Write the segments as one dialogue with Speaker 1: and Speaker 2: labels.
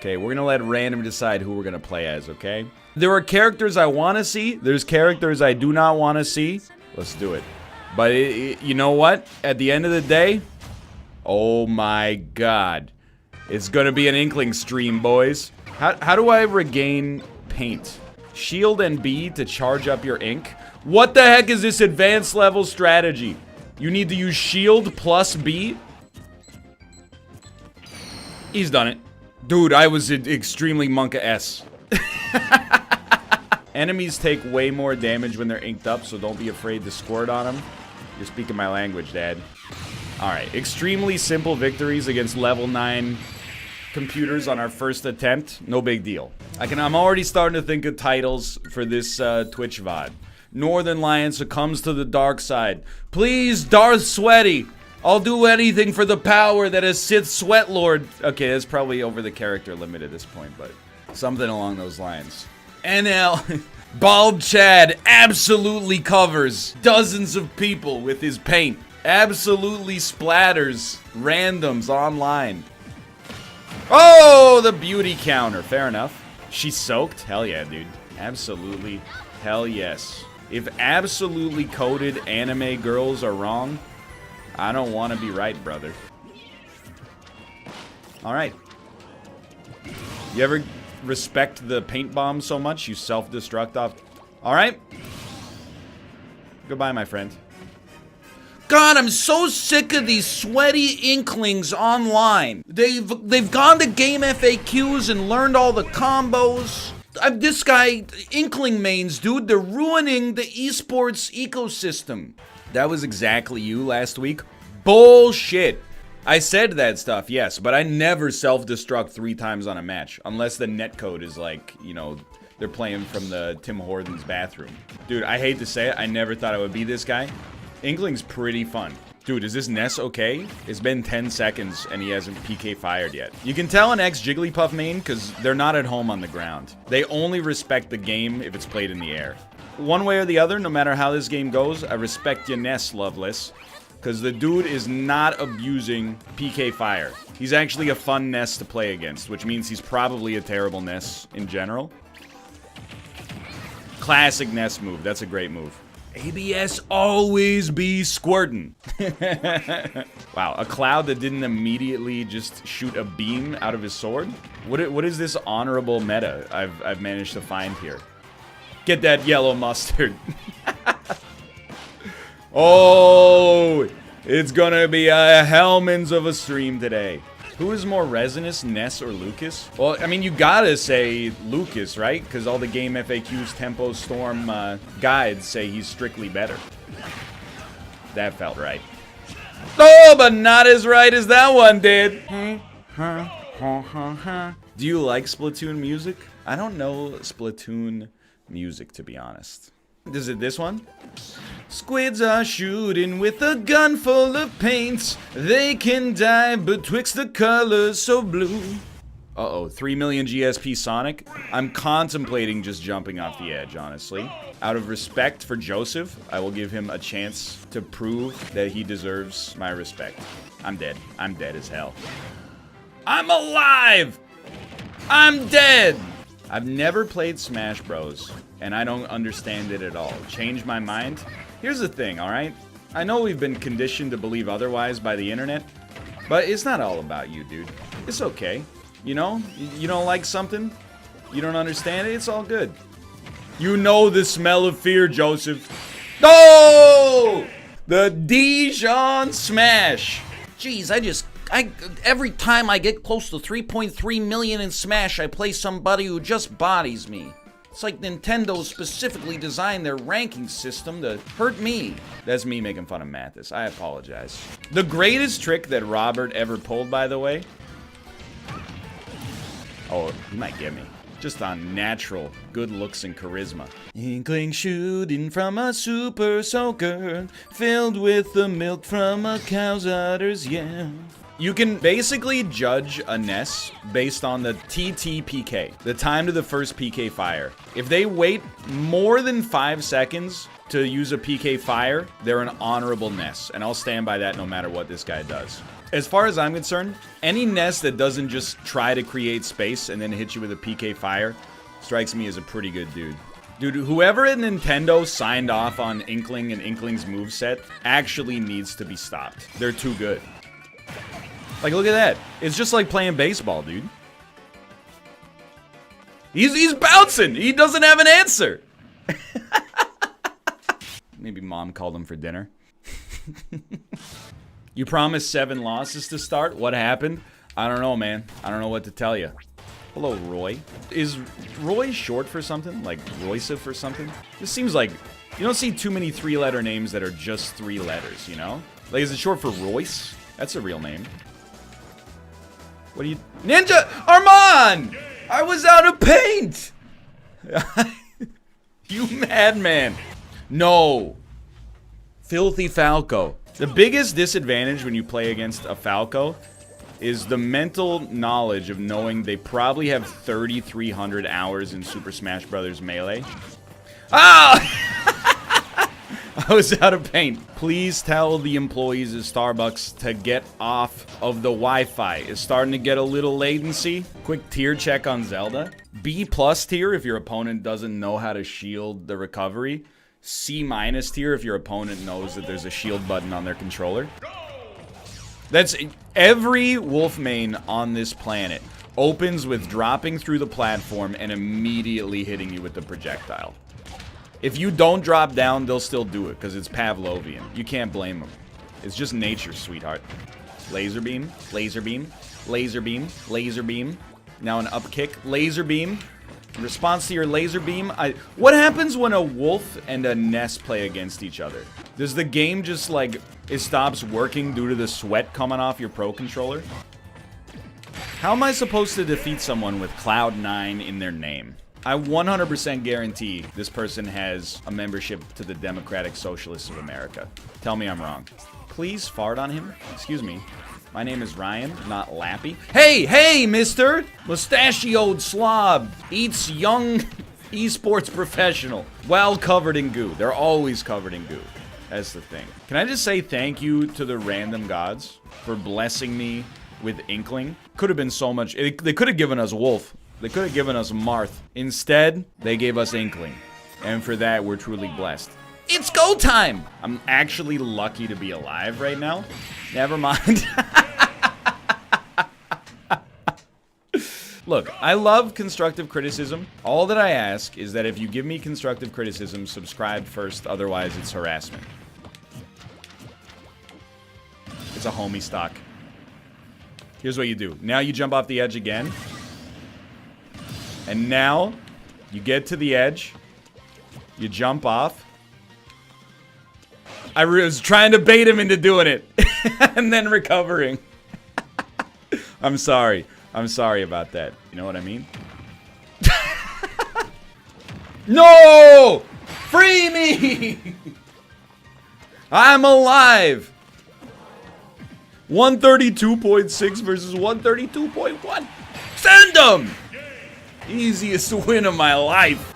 Speaker 1: Okay, we're gonna let random decide who we're gonna play as, okay? There are characters I want to see. There's characters I do not want to see. Let's do it. But you know what? At the end of the day, oh my god. It's gonna be an Inkling stream, boys. How do I regain paint? Shield and B to charge up your ink? What the heck is this advanced level strategy? You need to use shield plus B? He's done it. Dude, I was extremely Monka S. Enemies take way more damage when they're inked up, so don't be afraid to squirt on them. You're speaking my language, Dad. Alright, extremely simple victories against level 9 computers on our first attempt. No big deal. I'm already starting to think of titles for this Twitch VOD. Northernlion succumbs to the dark side. Please, Darth Sweaty! I'll do anything for the power that is Sith Sweat Lord. Okay, that's probably over the character limit at this point, but something along those lines. NL, Bald Chad absolutely covers dozens of people with his paint. Absolutely splatters randoms online. Oh, the beauty counter. Fair enough. She's soaked? Hell yeah, dude. Absolutely. Hell yes. If absolutely coded anime girls are wrong, I don't want to be right, brother. Alright. You ever respect the paint bomb so much you self-destruct off? Alright. Goodbye, my friend. God, I'm so sick of these sweaty Inklings online. They've gone to game FAQs and learned all the combos. This guy, Inkling mains, dude, they're ruining the esports ecosystem. That was exactly you last week. Bullshit. I said that stuff, yes, but I never self-destruct 3 times on a match. Unless the netcode is like, you know, they're playing from the Tim Hortons bathroom. Dude, I hate to say it, I never thought I would be this guy. Inkling's pretty fun. Dude, is this Ness okay? It's been 10 seconds and he hasn't PK fired yet. You can tell an ex-Jigglypuff main because they're not at home on the ground. They only respect the game if it's played in the air. One way or the other, no matter how this game goes, I respect your Ness, Loveless. Because the dude is not abusing PK fire. He's actually a fun Ness to play against, which means he's probably a terrible Ness in general. Classic Ness move. That's a great move. ABS always be squirtin'. Wow, a cloud that didn't immediately just shoot a beam out of his sword? What is this honorable meta I've managed to find here? Get that yellow mustard. Oh, it's gonna be a Hellman's of a stream today. Who is more resinous, Ness or Lucas? Well, I mean, you gotta say Lucas, right? Because all the game FAQs, Tempo, Storm guides say he's strictly better. That felt right. Oh, but not as right as that one did. Do you like Splatoon music? I don't know Splatoon music, to be honest. Is it this one? Squids are shooting with a gun full of paints. They can die betwixt the colors so blue. Uh-oh, 3 million GSP Sonic? I'm contemplating just jumping off the edge, honestly. Out of respect for Joseph, I will give him a chance to prove that he deserves my respect. I'm dead. I'm dead as hell. I'm alive! I'm dead! I've never played Smash Bros, and I don't understand it at all. Change my mind? Here's the thing, alright? I know we've been conditioned to believe otherwise by the internet, but it's not all about you, dude. It's okay. You know? You don't like something? You don't understand it? It's all good. You know the smell of fear, Joseph. No! The Dijon Smash! Jeez, every time I get close to 3.3 million in Smash, I play somebody who just bodies me. It's like Nintendo specifically designed their ranking system to hurt me. That's me making fun of Mathis. I apologize. The greatest trick that Robert ever pulled, by the way. Oh, he might get me. Just on natural good looks and charisma. Inkling shooting from a super soaker, filled with the milk from a cow's udders, yeah. You can basically judge a Ness based on the TTPK, the time to the first PK fire. If they wait more than 5 seconds to use a PK fire, they're an honorable Ness, and I'll stand by that no matter what this guy does. As far as I'm concerned, any nest that doesn't just try to create space and then hit you with a PK fire strikes me as a pretty good dude. Dude, whoever at Nintendo signed off on Inkling and Inkling's moveset actually needs to be stopped. They're too good. Like, look at that. It's just like playing baseball, dude. He's bouncing. He doesn't have an answer. Maybe mom called him for dinner. You promised 7 losses to start. What happened? I don't know, man. I don't know what to tell you. Hello, Roy. Is Roy short for something? Like Roycef or something? This seems like you don't see too many 3-letter names that are just 3 letters, you know? Like, is it short for Royce? That's a real name. What do you... Ninja! Armand! I was out of paint! You madman. No. Filthy Falco. The biggest disadvantage when you play against a Falco is the mental knowledge of knowing they probably have 3,300 hours in Super Smash Bros. Melee. Ah! I was out of paint. Please tell the employees at Starbucks to get off of the Wi-Fi. It's starting to get a little latency. Quick tier check on Zelda. B+ tier if your opponent doesn't know how to shield the recovery. C- tier if your opponent knows that there's a shield button on their controller. That's every wolf main on this planet opens with dropping through the platform and immediately hitting you with the projectile. If you don't drop down, they'll still do it because it's Pavlovian. You can't blame them. It's just nature, sweetheart. Laser beam, laser beam, laser beam, laser beam. Now an up kick, laser beam. In response to your laser beam, what happens when a wolf and a nest play against each other? Does the game just, like, it stops working due to the sweat coming off your Pro Controller? How am I supposed to defeat someone with Cloud9 in their name? I 100% guarantee this person has a membership to the Democratic Socialists of America. Tell me I'm wrong. Please fart on him? Excuse me. My name is Ryan, not Lappy. Hey, mister! Mustachioed slob eats young esports professional while covered in goo. They're always covered in goo. That's the thing. Can I just say thank you to the random gods for blessing me with Inkling? Could have been so much. They could have given us Wolf. They could have given us Marth. Instead, they gave us Inkling. And for that, we're truly blessed. It's go time! I'm actually lucky to be alive right now. Never mind. Look, I love constructive criticism. All that I ask is that if you give me constructive criticism, subscribe first, otherwise it's harassment. It's a homie stock. Here's what you do. Now you jump off the edge again. And now, you get to the edge. You jump off. I was trying to bait him into doing it. And then recovering. I'm sorry. I'm sorry about that. You know what I mean? No! Free me! I'm alive! 132.6 versus 132.1. Send them! Easiest win of my life.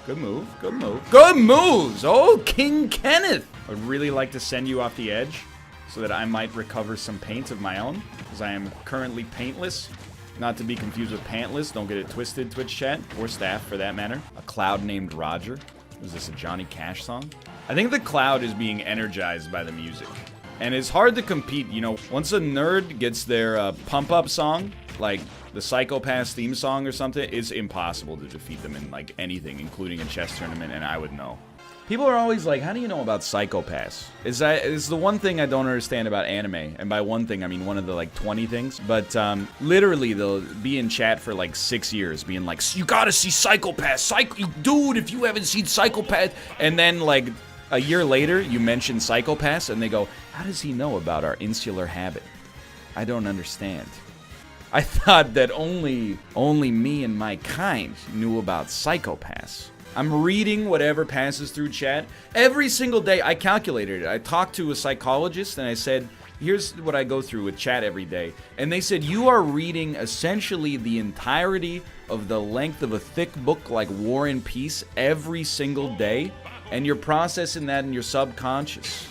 Speaker 1: Good move, good move. Good moves! Oh, King Kenneth! I'd really like to send you off the edge so that I might recover some paint of my own, because I am currently paintless. Not to be confused with pantless. Don't get it twisted, Twitch chat, or staff for that matter. A cloud named Roger. Was this a Johnny Cash song? I think the cloud is being energized by the music. And it's hard to compete, you know, once a nerd gets their pump-up song, like the Psycho-Pass theme song or something, it's impossible to defeat them in, like, anything, including a chess tournament, and I would know. People are always like, how do you know about Psycho-Pass? It's the one thing I don't understand about anime, and by one thing, I mean one of the, like, 20 things, but literally, they'll be in chat for, like, 6 years, being like, you gotta see Psycho-Pass, dude, if you haven't seen Psycho-Pass, and then, like, a year later, you mention Psycho-Pass, and they go, how does he know about our insular habit? I don't understand. I thought that only me and my kind knew about Psycho-Pass. I'm reading whatever passes through chat. Every single day, I calculated it. I talked to a psychologist, and I said, here's what I go through with chat every day. And they said, you are reading essentially the entirety of the length of a thick book like War and Peace every single day, and you're processing that in your subconscious.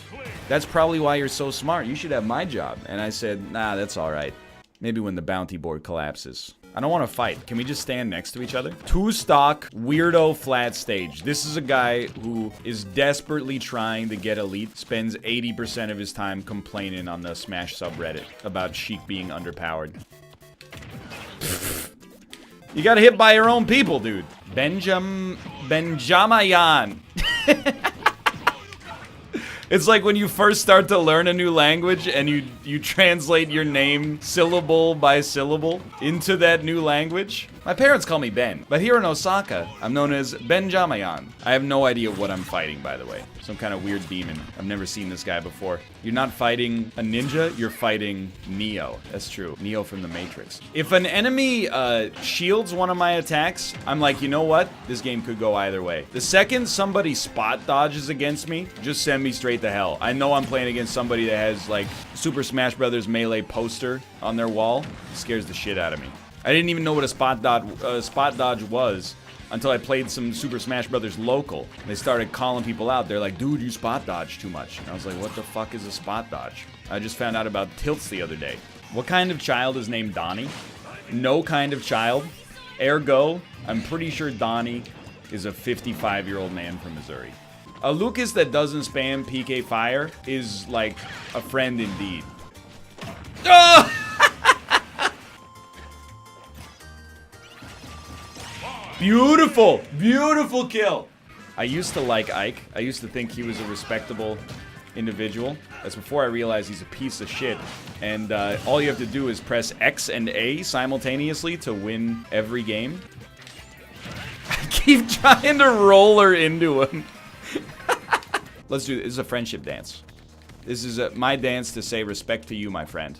Speaker 1: That's probably why you're so smart. You should have my job. And I said, nah, that's all right. Maybe when the bounty board collapses. I don't want to fight. Can we just stand next to each other? 2-stock, weirdo, flat stage. This is a guy who is desperately trying to get elite, spends 80% of his time complaining on the Smash subreddit about Sheik being underpowered. You got hit by your own people, dude. Benjamayan. It's like when you first start to learn a new language and you translate your name syllable by syllable into that new language. My parents call me Ben, but here in Osaka, I'm known as Benjamayan. I have no idea what I'm fighting, by the way. Some kind of weird demon. I've never seen this guy before. You're not fighting a ninja, you're fighting Neo. That's true. Neo from the Matrix. If an enemy shields one of my attacks, I'm like, you know what? This game could go either way. The second somebody spot dodges against me, just send me straight to hell. I know I'm playing against somebody that has like Super Smash Brothers Melee poster on their wall. It scares the shit out of me. I didn't even know what a spot dodge was until I played some Super Smash Brothers local. They started calling people out. They're like, dude, you spot dodge too much. And I was like, what the fuck is a spot dodge? I just found out about tilts the other day. What kind of child is named Donnie? No kind of child. Ergo, I'm pretty sure Donnie is a 55-year-old man from Missouri. A Lucas that doesn't spam PK Fire is like a friend indeed. Oh! Beautiful, beautiful kill. I used to like Ike. I used to think he was a respectable individual. That's before I realized he's a piece of shit. And all you have to do is press X and A simultaneously to win every game. I keep trying to roll her into him. Let's do this. This is a friendship dance. This is my dance to say respect to you, my friend.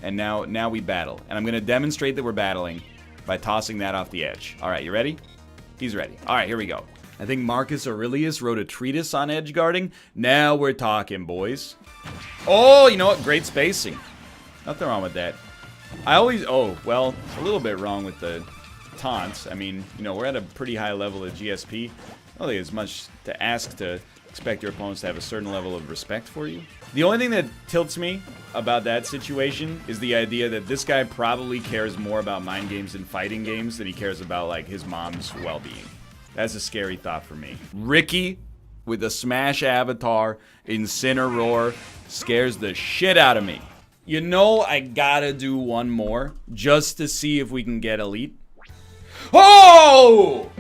Speaker 1: And now we battle. And I'm going to demonstrate that we're battling by tossing that off the edge. All right, you ready? He's ready. All right, here we go. I think Marcus Aurelius wrote a treatise on edge guarding. Now we're talking, boys. Oh, you know what? Great spacing. Nothing wrong with that. Oh, well, a little bit wrong with the taunts. I mean, you know, we're at a pretty high level of GSP. I don't think it's much to ask to expect your opponents to have a certain level of respect for you. The only thing that tilts me about that situation is the idea that this guy probably cares more about mind games and fighting games than he cares about, like, his mom's well-being. That's a scary thought for me. Ricky with the Smash avatar in Roar scares the shit out of me. You know, I gotta do one more just to see if we can get elite. Oh!